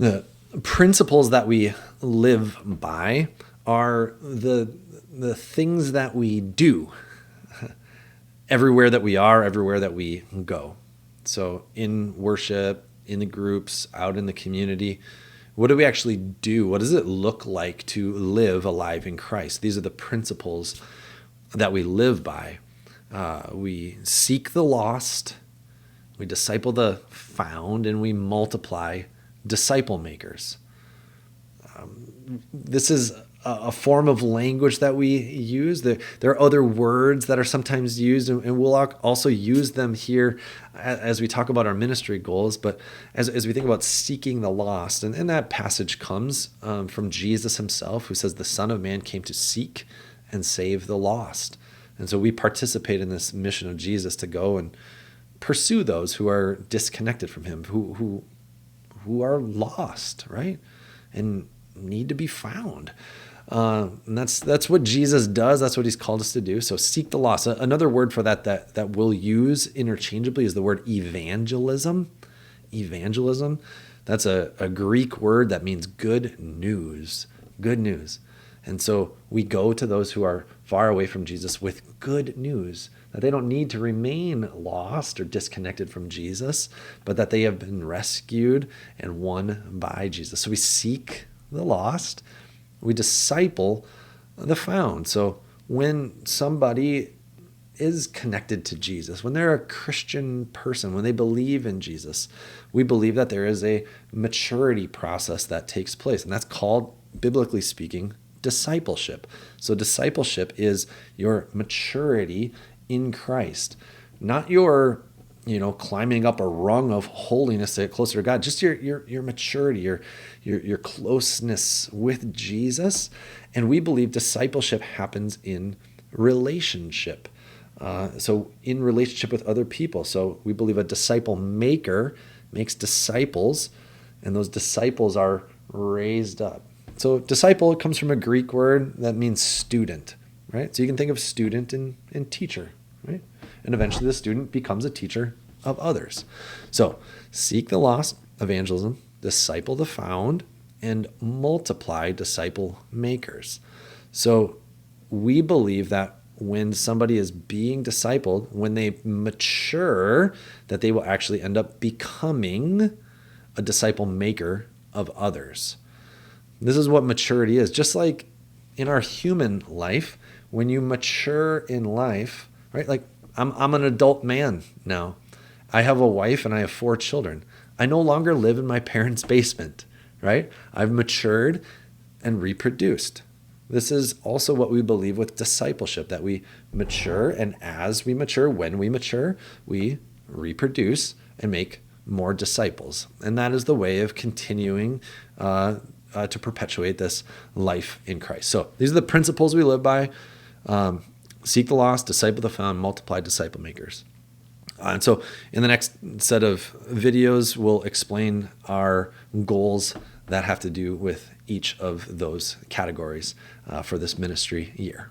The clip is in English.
The principles that we live by are the things that we do everywhere that we are, everywhere that we go. So in worship, in the groups, out in the community, what do we actually do? What does it look like to live alive in Christ? These are the principles that we live by. We seek the lost, we disciple the found, and we multiply disciple makers. This is a form of language that we use. There are other words that are sometimes used, and we'll also use them here as we talk about our ministry goals. But as we think about seeking the lost, and that passage comes from Jesus himself, who says the Son of Man came to seek and save the lost. And so we participate in this mission of Jesus to go and pursue those who are disconnected from him, who are lost, right? And need to be found. And that's what Jesus does. That's what he's called us to do. So seek the lost. Another word for that we'll use interchangeably is the word evangelism. Evangelism. That's a Greek word that means good news. Good news. And so we go to those who are far away from Jesus with good news, that they don't need to remain lost or disconnected from Jesus, but that they have been rescued and won by Jesus. So we seek the lost, we disciple the found. So when somebody is connected to Jesus, when they're a Christian person, when they believe in Jesus, we believe that there is a maturity process that takes place. And that's called, biblically speaking, discipleship. So discipleship is your maturity in Christ, not your climbing up a rung of holiness to get closer to God, just your maturity, your closeness with Jesus. And we believe discipleship happens in relationship. So in relationship with other people. So we believe a disciple maker makes disciples, and those disciples are raised up. So disciple comes from a Greek word that means student, right? So you can think of student and teacher, right? And eventually the student becomes a teacher of others. So seek the lost, evangelism, disciple the found, and multiply disciple makers. So we believe that when somebody is being discipled, when they mature, that they will actually end up becoming a disciple maker of others. This is what maturity is. Just like in our human life, when you mature in life, right? Like I'm an adult man now. I have a wife and I have 4 children. I no longer live in my parents' basement, right? I've matured and reproduced. This is also what we believe with discipleship, that we mature, and as we mature, when we mature, we reproduce and make more disciples. And that is the way of continuing to perpetuate this life in Christ. So these are the principles we live by. Seek the lost, disciple the found, multiply disciple makers. And so in the next set of videos, we'll explain our goals that have to do with each of those categories for this ministry year.